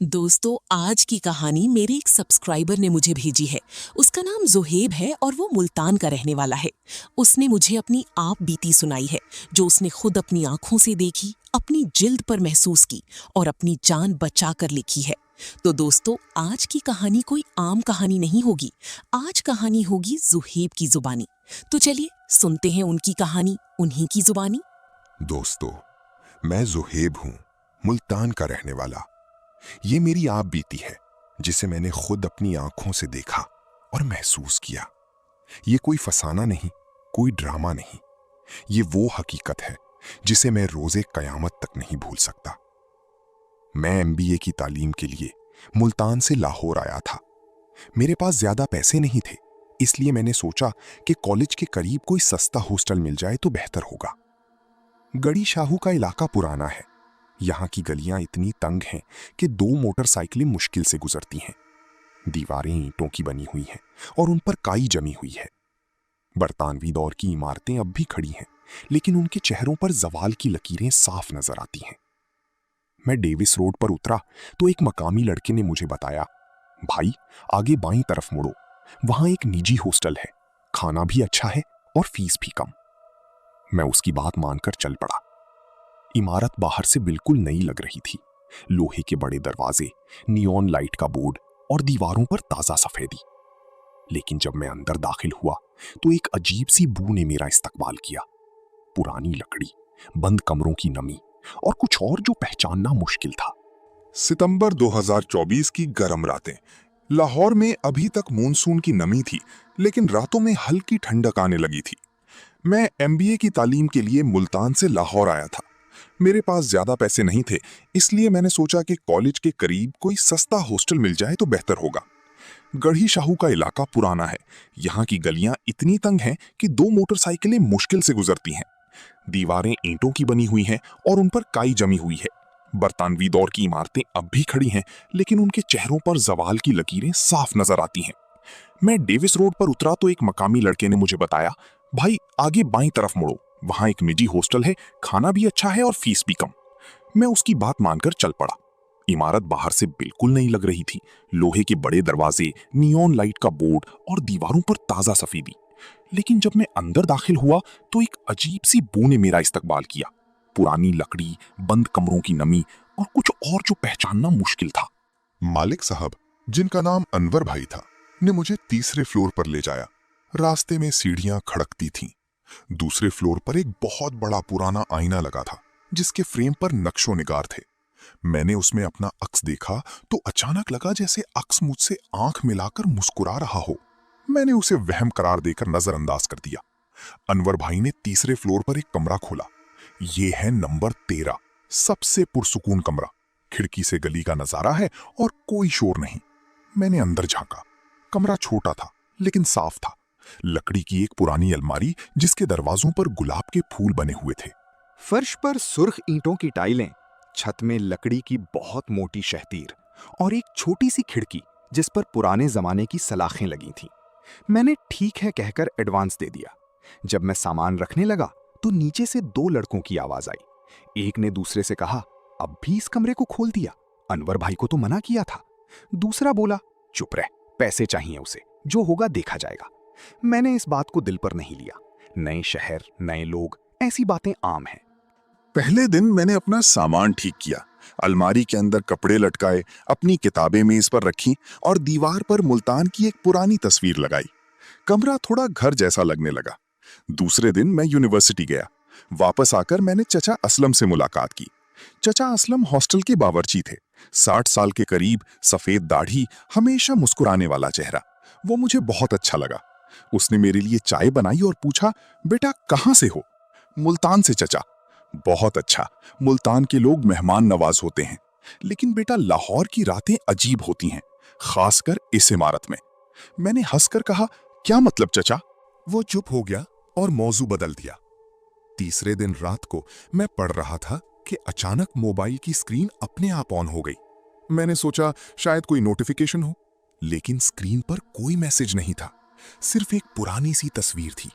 दोस्तों, आज की कहानी मेरे एक सब्सक्राइबर ने मुझे भेजी है। उसका नाम ज़ुहैब है और वो मुल्तान का रहने वाला है। उसने मुझे अपनी आप बीती सुनाई है, जो उसने खुद अपनी आंखों से देखी, अपनी जिल्द पर महसूस की और अपनी जान बचा कर लिखी है। तो दोस्तों, आज की कहानी कोई आम कहानी नहीं होगी। आज कहानी होगी ज़ुहैब की जुबानी। तो चलिए सुनते हैं उनकी कहानी उन्हीं की जुबानी। दोस्तों, मैं ज़ुहैब हूँ, मुल्तान का रहने वाला। ये मेरी आप बीती है, जिसे मैंने खुद अपनी आंखों से देखा और महसूस किया। ये कोई फसाना नहीं, कोई ड्रामा नहीं। ये वो हकीकत है जिसे मैं रोज़े कयामत तक नहीं भूल सकता। मैं एमबीए की तालीम के लिए मुल्तान से लाहौर आया था। मेरे पास ज्यादा पैसे नहीं थे, इसलिए मैंने सोचा कि कॉलेज के करीब कोई सस्ता हॉस्टल मिल जाए तो बेहतर होगा। गड़ी शाहू का इलाका पुराना है। यहाँ की गलियां इतनी तंग हैं कि दो मोटरसाइकिलें मुश्किल से गुजरती हैं। दीवारें ईंटों की बनी हुई हैं और उन पर काई जमी हुई है। बरतानवी दौर की इमारतें अब भी खड़ी हैं, लेकिन उनके चेहरों पर जवाल की लकीरें साफ नजर आती हैं। मैं डेविस रोड पर उतरा तो एक मकामी लड़के ने मुझे बताया, भाई, आगे बाईं तरफ मुड़ो, वहां एक निजी हॉस्टल है, खाना भी अच्छा है और फीस भी कम। मैं उसकी बात मानकर चल पड़ा। इमारत बाहर से बिल्कुल नई लग रही थी। लोहे के बड़े दरवाजे, नियॉन लाइट का बोर्ड और दीवारों पर ताजा सफेदी। लेकिन जब मैं अंदर दाखिल हुआ तो एक अजीब सी बू ने मेरा इस्तकबाल किया। पुरानी लकड़ी, बंद कमरों की नमी और कुछ और जो पहचानना मुश्किल था। सितंबर 2024 की गर्म रातें। लाहौर में अभी तक मानसून की नमी थी, लेकिन रातों में हल्की ठंडक आने लगी थी। मैं एमबीए की तालीम के लिए मुल्तान से लाहौर आया था। मेरे पास ज्यादा पैसे नहीं थे, इसलिए मैंने सोचा कि कॉलेज के करीब कोई सस्ता हॉस्टल मिल जाए तो बेहतर होगा। गढ़ी शाहू का इलाका पुराना है। यहाँ की गलियां इतनी तंग हैं कि दो मोटरसाइकिलें मुश्किल से गुजरती हैं। दीवारें ईंटों की बनी हुई हैं और उन पर काई जमी हुई है। बरतानवी दौर की इमारतें अब भी खड़ी हैं, लेकिन उनके चेहरों पर जवाल की लकीरें साफ नजर आती हैं। मैं डेविस रोड पर उतरा तो एक मकामी लड़के ने मुझे बताया, भाई, आगे बाईं तरफ मुड़ो, वहां एक निजी हॉस्टल है, खाना भी अच्छा है और फीस भी कम। मैं उसकी बात मानकर चल पड़ा। इमारत बाहर से बिल्कुल नहीं लग रही थी। लोहे के बड़े दरवाजे, नियॉन लाइट का बोर्ड और दीवारों पर ताजा सफेदी। लेकिन जब मैं अंदर दाखिल हुआ तो एक अजीब सी बू ने मेरा इस्तकबाल किया। पुरानी लकड़ी, बंद कमरों की नमी और कुछ और जो पहचानना मुश्किल था। मालिक साहब, जिनका नाम अनवर भाई था, ने मुझे तीसरे फ्लोर पर ले जाया। रास्ते में सीढ़ियां खड़कती थीं। दूसरे फ्लोर पर एक बहुत बड़ा पुराना आईना लगा था, जिसके फ्रेम पर नक्शो निगार थे। मैंने उसमें अपना अक्स देखा तो अचानक लगा जैसे अक्स मुझसे आंख मिलाकर मुस्कुरा रहा हो। मैंने उसे वहम करार देकर नजरअंदाज कर दिया। अनवर भाई ने तीसरे फ्लोर पर एक कमरा खोला। ये है नंबर 13, सबसे पुरसुकून कमरा। खिड़की से गली का नजारा है और कोई शोर नहीं। मैंने अंदर झांका। कमरा छोटा था, लेकिन साफ था। लकड़ी की एक पुरानी अलमारी, जिसके दरवाजों पर गुलाब के फूल बने हुए थे। फर्श पर सुर्ख ईंटों की टाइलें, छत में लकड़ी की बहुत मोटी शहतीर और एक छोटी सी खिड़की जिस पर पुराने जमाने की सलाखें लगी थीं। मैंने ठीक है कहकर एडवांस दे दिया। जब मैं सामान रखने लगा तो नीचे से दो लड़कों की आवाज आई। एक ने दूसरे से कहा, अब भी इस कमरे को खोल दिया? अनवर भाई को तो मना किया था। दूसरा बोला, चुप रह, पैसे चाहिए उसे, जो होगा देखा जाएगा। मैंने इस बात को दिल पर नहीं लिया। नए शहर, नए लोग, ऐसी बातें आम हैं। पहले दिन मैंने अपना सामान ठीक किया। अलमारी के अंदर कपड़े लटकाए, अपनी किताबें मेज पर रखी और दीवार पर मुल्तान की एक पुरानी तस्वीर लगाई। कमरा थोड़ा घर जैसा लगने लगा। दूसरे दिन मैं यूनिवर्सिटी गया। वापस आकर मैंने चचा असलम से मुलाकात की। चचा असलम हॉस्टल के बावर्ची थे। 60 साल के करीब, सफेद दाढ़ी, हमेशा मुस्कुराने वाला चेहरा। वो मुझे बहुत अच्छा लगा। उसने मेरे लिए चाय बनाई और पूछा, बेटा कहाँ से हो? मुल्तान से चचा। बहुत अच्छा, मुल्तान के लोग मेहमान नवाज होते हैं। लेकिन बेटा, लाहौर की रातें अजीब होती हैं, खासकर इस इमारत में। मैंने हंसकर कहा, क्या मतलब चचा? वो चुप हो गया और मौजू बदल दिया। तीसरे दिन रात को मैं पढ़ रहा था कि अचानक मोबाइल की स्क्रीन अपने आप ऑन हो गई। मैंने सोचा शायद कोई नोटिफिकेशन हो, लेकिन स्क्रीन पर कोई मैसेज नहीं था। सिर्फ एक पुरानी सी तस्वीर थी।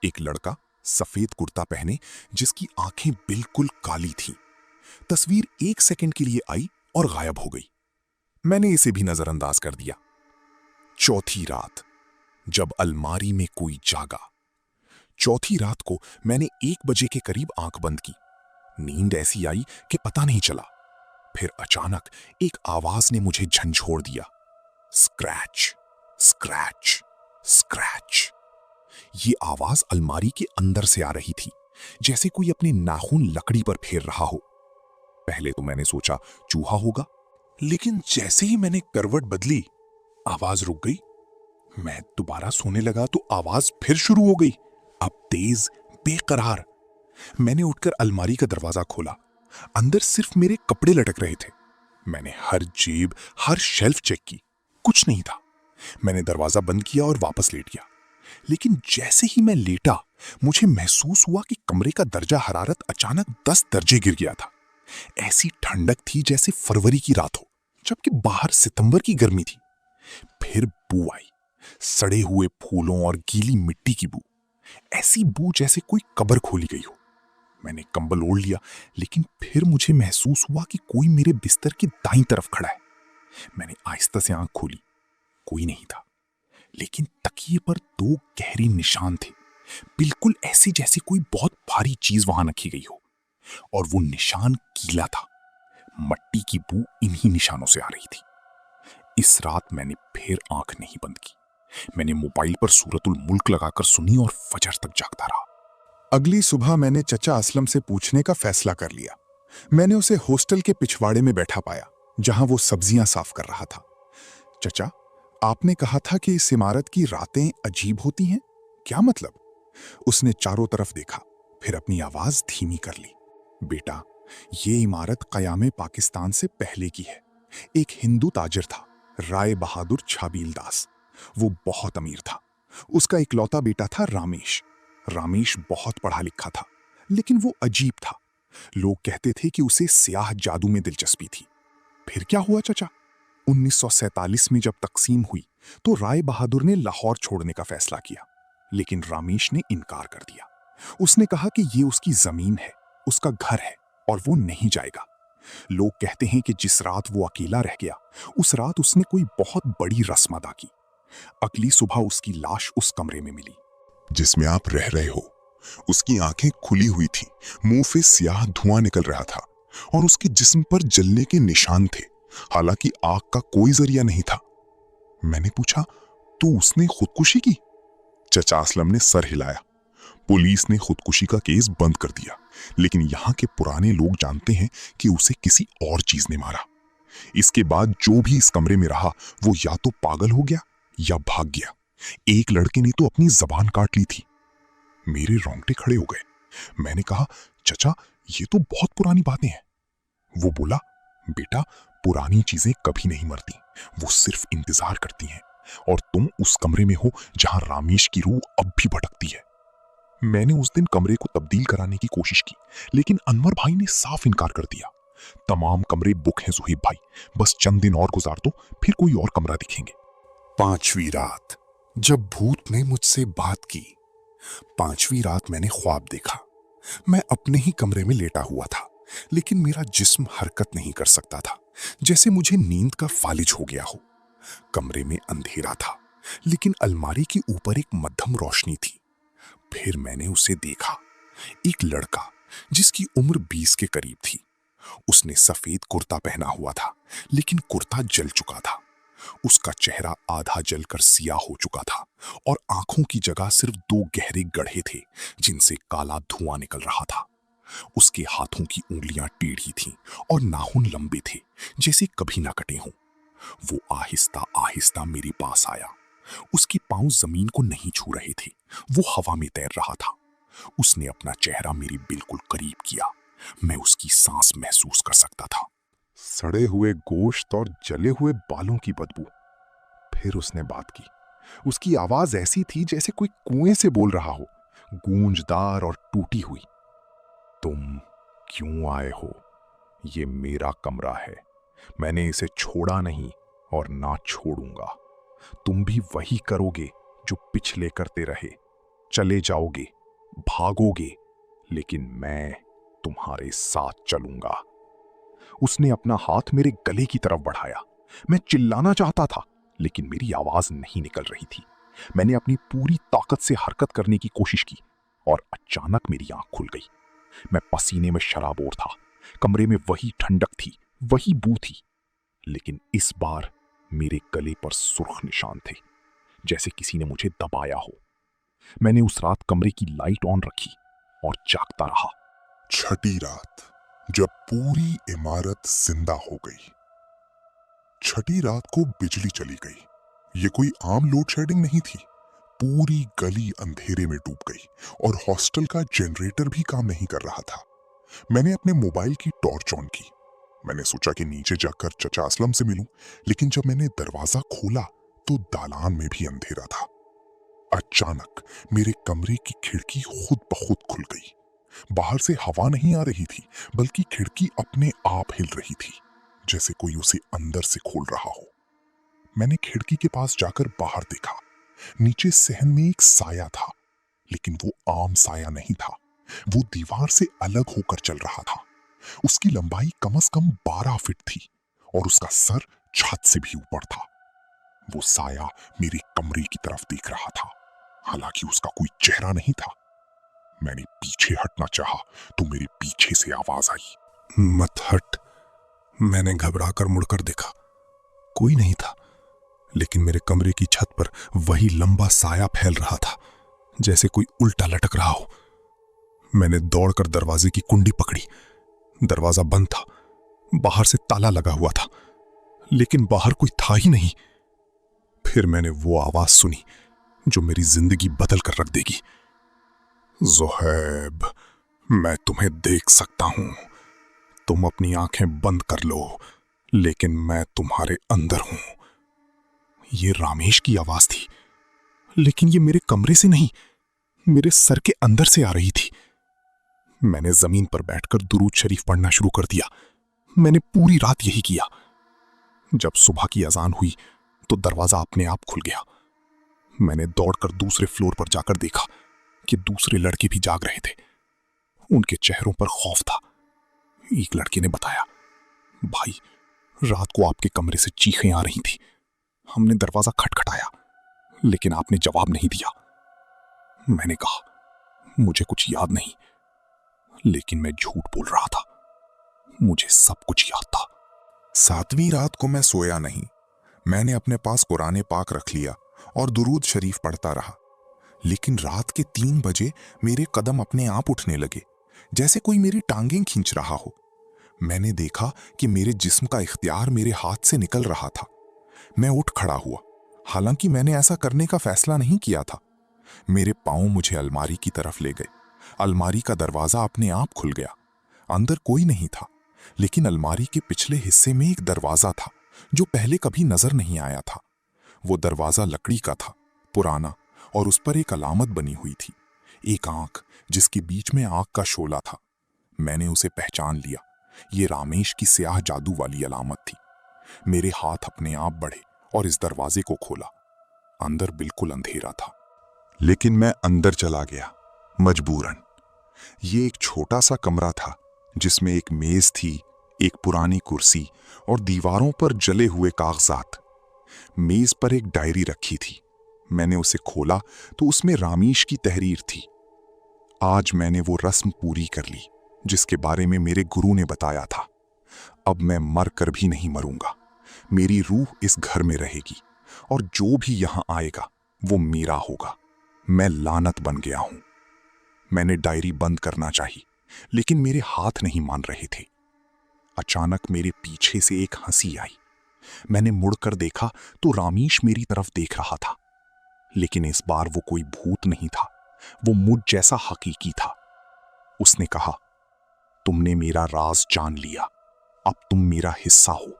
एक लड़का सफेद कुर्ता पहने, जिसकी आंखें बिल्कुल काली थीं। तस्वीर 1 सेकंड के लिए आई और गायब हो गई। मैंने इसे भी नजरअंदाज कर दिया। चौथी रात, जब अलमारी में कोई जागा। चौथी रात को मैंने 1 बजे के करीब आंख बंद की। नींद ऐसी आई कि पता नहीं चला। फिर अचानक एक आवाज ने मुझे झंझोड़ दिया। Scratch, scratch, scratch. ये आवाज अलमारी के अंदर से आ रही थी, जैसे कोई अपने नाखून लकड़ी पर फेर रहा हो। पहले तो मैंने सोचा चूहा होगा, लेकिन जैसे ही मैंने करवट बदली, आवाज रुक गई। मैं दोबारा सोने लगा तो आवाज फिर शुरू हो गई, अब तेज, बेकरार। मैंने उठकर अलमारी का दरवाजा खोला। अंदर सिर्फ मेरे कपड़े लटक रहे थे। मैंने हर जेब, हर शेल्फ चेक की, कुछ नहीं था। मैंने दरवाजा बंद किया और वापस लेट गया। लेकिन जैसे ही मैं लेटा, मुझे महसूस हुआ कि कमरे का दर्जा हरारत अचानक 10 दर्जे गिर गया था। ऐसी ठंडक थी जैसे फरवरी की रात हो, जबकि बाहर सितंबर की गर्मी थी। फिर बू आई, सड़े हुए फूलों और गीली मिट्टी की बू। ऐसी बू जैसे कोई कब्र खोली गई हो। मैंने कंबल ओढ़ लिया, लेकिन फिर मुझे महसूस हुआ कि कोई मेरे बिस्तर की दाईं तरफ खड़ा है। मैंने आहिस्ता से आंख खोली, कोई नहीं था, लेकिन तकिए पर 2 गहरे निशान थे, बिल्कुल ऐसे जैसे कोई बहुत भारी चीज वहां रखी गई हो। और वो निशान गीला था। मट्टी की बू इन्हीं निशानों से आ रही थी। इस रात मैंने फिर आंख नहीं बंद की। मैंने मोबाइल पर सूरतुल मुल्क लगाकर सुनी और फजर तक जागता रहा। अगली सुबह मैंने चचा असलम से पूछने का फैसला कर लिया। मैंने उसे हॉस्टल के पिछवाड़े में बैठा पाया, जहां वो सब्जियां साफ कर रहा था। चचा, आपने कहा था कि इस इमारत की रातें अजीब होती हैं, क्या मतलब? उसने चारों तरफ देखा, फिर अपनी आवाज धीमी कर ली। बेटा, ये इमारत क़याम पाकिस्तान से पहले की है। एक हिंदू ताजिर था, राय बहादुर छाबील दास। वो बहुत अमीर था। उसका इकलौता बेटा था रामेश। रामेश बहुत पढ़ा लिखा था, लेकिन वो अजीब था। लोग कहते थे कि उसे स्याह जादू में दिलचस्पी थी। फिर क्या हुआ चचा? 1947 में जब तकसीम हुई तो राय बहादुर ने लाहौर छोड़ने का फैसला किया, लेकिन रामेश ने इनकार कर दिया। उसने कहा कि ये उसकी जमीन है, उसका घर है और वो नहीं जाएगा। लोग कहते हैं कि जिस रात वो अकेला रह गया, उस रात उसने कोई बहुत बड़ी रस्म अदा की। अगली सुबह उसकी लाश उस कमरे में मिली जिसमें आप रह रहे हो। उसकी आंखें खुली हुई थी, मुंह से स्याह धुआं निकल रहा था और उसके जिस्म पर जलने के निशान थे, हालांकि आग का कोई जरिया नहीं था। मैंने पूछा, तो उसने खुदकुशी की? चचा असलम ने सर हिलाया। पुलिस ने खुदकुशी का केस बंद कर दिया, लेकिन यहाँ के पुराने लोग जानते हैं कि उसे किसी और चीज ने मारा। इसके बाद जो भी इस कमरे में रहा, वो या तो पागल हो गया या भाग गया। एक लड़के ने तो अपनी जबान काट ली थी। मेरे रोंगटे खड़े हो गए। मैंने कहा, चचा, ये तो बहुत पुरानी बातें हैं। वो बोला, बेटा, पुरानी चीजें कभी नहीं मरती, वो सिर्फ इंतजार करती हैं, और तुम उस कमरे में हो जहां रामेश की रूह अब भी भटकती है। मैंने उस दिन कमरे को तब्दील कराने की कोशिश की, लेकिन अनवर भाई ने साफ इनकार कर दिया। तमाम कमरे बुक हैं सुहेब भाई, बस चंद दिन और गुजार दो, फिर कोई और कमरा दिखेंगे। 5वीं रात, जब भूत ने मुझसे बात की। 5वीं रात मैंने ख्वाब देखा। मैं अपने ही कमरे में लेटा हुआ था, लेकिन मेरा जिस्म हरकत नहीं कर सकता था, जैसे मुझे नींद का फालिज हो गया हो। कमरे में अंधेरा था, लेकिन अलमारी के ऊपर एक मध्यम रोशनी थी। फिर मैंने उसे देखा, एक लड़का जिसकी उम्र 20 के करीब थी। उसने सफेद कुर्ता पहना हुआ था, लेकिन कुर्ता जल चुका था। उसका चेहरा आधा जलकर सियाह हो चुका था और आंखों की जगह सिर्फ 2 गहरे गड्ढे थे, जिनसे काला धुआं निकल रहा था। उसके हाथों की उंगलियां टेढ़ी थीं और नाखून लंबे थे, जैसे कभी ना कटे हों। वो आहिस्ता आहिस्ता मेरे पास आया। उसके पांव जमीन को नहीं छू रहे थे, वो हवा में तैर रहा था। उसने अपना चेहरा मेरे बिल्कुल करीब किया। मैं उसकी सांस महसूस कर सकता था, सड़े हुए गोश्त और जले हुए बालों की बदबू। फिर उसने बात की। उसकी आवाज ऐसी थी जैसे कोई कुएं से बोल रहा हो, गूंजदार और टूटी हुई। तुम क्यों आए हो? ये मेरा कमरा है, मैंने इसे छोड़ा नहीं और ना छोड़ूंगा। तुम भी वही करोगे जो पिछले करते रहे। चले जाओगे, भागोगे, लेकिन मैं तुम्हारे साथ चलूंगा। उसने अपना हाथ मेरे गले की तरफ बढ़ाया। मैं चिल्लाना चाहता था, लेकिन मेरी आवाज नहीं निकल रही थी। मैंने अपनी पूरी ताकत से हरकत करने की कोशिश की और अचानक मेरी आंख खुल गई। मैं पसीने में शराबोर था। कमरे में वही ठंडक थी, वही बू थी, लेकिन इस बार मेरे गले पर सुर्ख निशान थे, जैसे किसी ने मुझे दबाया हो। मैंने उस रात कमरे की लाइट ऑन रखी और जागता रहा। छठी रात, जब पूरी इमारत जिंदा हो गई। छठी रात को बिजली चली गई। ये कोई आम लोड शेडिंग नहीं थी। पूरी गली अंधेरे में डूब गई और हॉस्टल का जनरेटर भी काम नहीं कर रहा था। मैंने अपने मोबाइल की टॉर्च ऑन की। मैंने सोचा कि नीचे जाकर चचा असलम से मिलूं, लेकिन जब मैंने दरवाजा खोला तो दालान में भी अंधेरा था। अचानक मेरे कमरे की खिड़की खुद ब खुद खुल गई। बाहर से हवा नहीं आ रही थी, बल्कि खिड़की अपने आप हिल रही थी, जैसे कोई उसे अंदर से खोल रहा हो। मैंने खिड़की के पास जाकर बाहर देखा। नीचे सहन में एक साया था, लेकिन वो आम साया नहीं था। वो दीवार से अलग होकर चल रहा था। उसकी लंबाई कम से कम 12 फीट थी और उसका सर छत से भी ऊपर था। वो साया मेरे कमरे की तरफ देख रहा था, हालांकि उसका कोई चेहरा नहीं था। मैंने पीछे हटना चाहा तो मेरे पीछे से आवाज आई, मत हट। मैंने घबराकर मुड़कर देखा। कोई नहीं था, लेकिन मेरे कमरे की छत पर वही लंबा साया फैल रहा था, जैसे कोई उल्टा लटक रहा हो। मैंने दौड़कर दरवाजे की कुंडी पकड़ी। दरवाजा बंद था, बाहर से ताला लगा हुआ था, लेकिन बाहर कोई था ही नहीं। फिर मैंने वो आवाज सुनी जो मेरी जिंदगी बदल कर रख देगी। ज़ोहैब, मैं तुम्हें देख सकता हूं। तुम अपनी आंखें बंद कर लो, लेकिन मैं तुम्हारे अंदर हूं। ये रामेश की आवाज थी, लेकिन ये मेरे कमरे से नहीं, मेरे सर के अंदर से आ रही थी। मैंने जमीन पर बैठकर दुरूद शरीफ पढ़ना शुरू कर दिया। मैंने पूरी रात यही किया। जब सुबह की अजान हुई तो दरवाजा अपने आप खुल गया। मैंने दौड़कर दूसरे फ्लोर पर जाकर देखा कि दूसरे लड़के भी जाग रहे थे। उनके चेहरों पर खौफ था। एक लड़के ने बताया, भाई, रात को आपके कमरे से चीखें आ रही थी। हमने दरवाजा खटखटाया, लेकिन आपने जवाब नहीं दिया। मैंने कहा, मुझे कुछ याद नहीं, लेकिन मैं झूठ बोल रहा था। मुझे सब कुछ याद था। 7वीं रात को मैं सोया नहीं। मैंने अपने पास कुरान पाक रख लिया और दुरूद शरीफ पढ़ता रहा, लेकिन रात के 3 बजे मेरे कदम अपने आप उठने लगे, जैसे कोई मेरी टांगें खींच रहा हो। मैंने देखा कि मेरे जिस्म का इख्तियार मेरे हाथ से निकल रहा था। मैं उठ खड़ा हुआ, हालांकि मैंने ऐसा करने का फैसला नहीं किया था। मेरे पांव मुझे अलमारी की तरफ ले गए। अलमारी का दरवाजा अपने आप खुल गया। अंदर कोई नहीं था, लेकिन अलमारी के पिछले हिस्से में एक दरवाजा था जो पहले कभी नजर नहीं आया था। वो दरवाजा लकड़ी का था, पुराना, और उस पर एक अलामत बनी हुई थी, एक आंख जिसके बीच में आग का शोला था। मैंने उसे पहचान लिया। ये रामेश की स्याह जादू वाली अलामत थी। मेरे हाथ अपने आप बढ़े और इस दरवाजे को खोला। अंदर बिल्कुल अंधेरा था, लेकिन मैं अंदर चला गया, मजबूरन। ये एक छोटा सा कमरा था जिसमें एक मेज थी, एक पुरानी कुर्सी और दीवारों पर जले हुए कागजात। मेज पर एक डायरी रखी थी। मैंने उसे खोला तो उसमें रामेश की तहरीर थी। आज मैंने वो रस्म पूरी कर ली जिसके बारे में मेरे गुरु ने बताया था। अब मैं मर कर भी नहीं मरूंगा। मेरी रूह इस घर में रहेगी और जो भी यहां आएगा वो मेरा होगा। मैं लानत बन गया हूं। मैंने डायरी बंद करना चाहिए, लेकिन मेरे हाथ नहीं मान रहे थे। अचानक मेरे पीछे से एक हंसी आई। मैंने मुड़कर देखा तो रामेश मेरी तरफ देख रहा था, लेकिन इस बार वो कोई भूत नहीं था, वो मुझ जैसा हकीकी था। उसने कहा, तुमने मेरा राज जान लिया, अब तुम मेरा हिस्सा हो।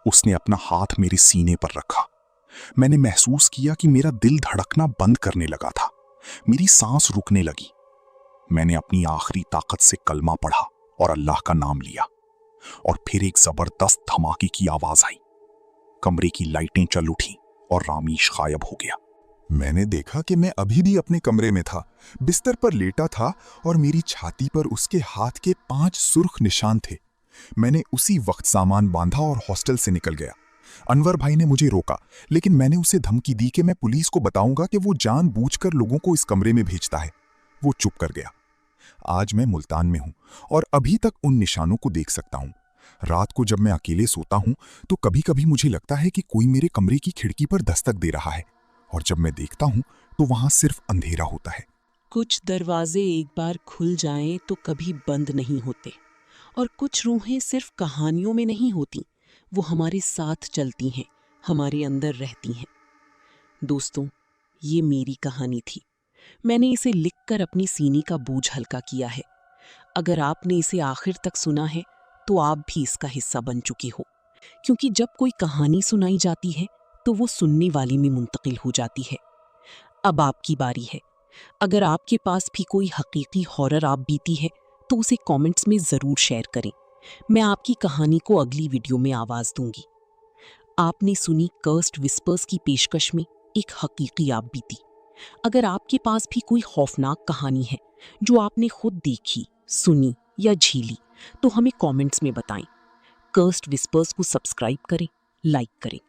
उसने अपना हाथ मेरे सीने पर रखा। मैंने महसूस किया कि मेरा दिल धड़कना बंद करने लगा था। मेरी सांस रुकने लगी। मैंने अपनी आखिरी ताकत से कलमा पढ़ा और अल्लाह का नाम लिया, और फिर एक जबरदस्त धमाके की आवाज आई। कमरे की लाइटें चल उठी और रामेश गायब हो गया। मैंने देखा कि मैं अभी भी अपने कमरे में था, बिस्तर पर लेटा था और मेरी छाती पर उसके हाथ के 5 सुर्ख निशान थे। मैंने उसी वक्त सामान बांधा और हॉस्टल से निकल गया। अनवर भाई ने मुझे रोका, लेकिन मैंने उसे धमकी दी कि मैं पुलिस को बताऊंगा कि वो जानबूझकर लोगों को इस कमरे में भेजता है। वो चुप कर गया। आज मैं मुल्तान में हूं और अभी तक उन निशानों को देख सकता हूं। रात को जब मैं अकेले सोता हूं तो कभी कभी मुझे लगता है कि कोई मेरे कमरे की खिड़की पर दस्तक दे रहा है, और जब मैं देखता हूं तो वहां सिर्फ अंधेरा होता है। कुछ दरवाजे एक बार खुल जाएं तो कभी बंद नहीं होते, और कुछ रूहें सिर्फ कहानियों में नहीं होती, वो हमारे साथ चलती हैं, हमारे अंदर रहती हैं। दोस्तों, ये मेरी कहानी थी। मैंने इसे लिखकर अपनी सीने का बोझ हल्का किया है। अगर आपने इसे आखिर तक सुना है तो आप भी इसका हिस्सा बन चुके हो, क्योंकि जब कोई कहानी सुनाई जाती है तो वो सुनने वाली में मुंतकिल हो जाती है। अब आपकी बारी है। अगर आपके पास भी कोई हकीकी हॉरर आप बीती है तो उसे कमेंट्स में ज़रूर शेयर करें। मैं आपकी कहानी को अगली वीडियो में आवाज़ दूंगी। आपने सुनी कर्स्ड विस्पर्स की पेशकश में एक हकीकी आप बीती। अगर आपके पास भी कोई खौफनाक कहानी है जो आपने खुद देखी, सुनी या झीली, तो हमें कमेंट्स में बताएं। कर्स्ड विस्पर्स को सब्सक्राइब करें, लाइक करें।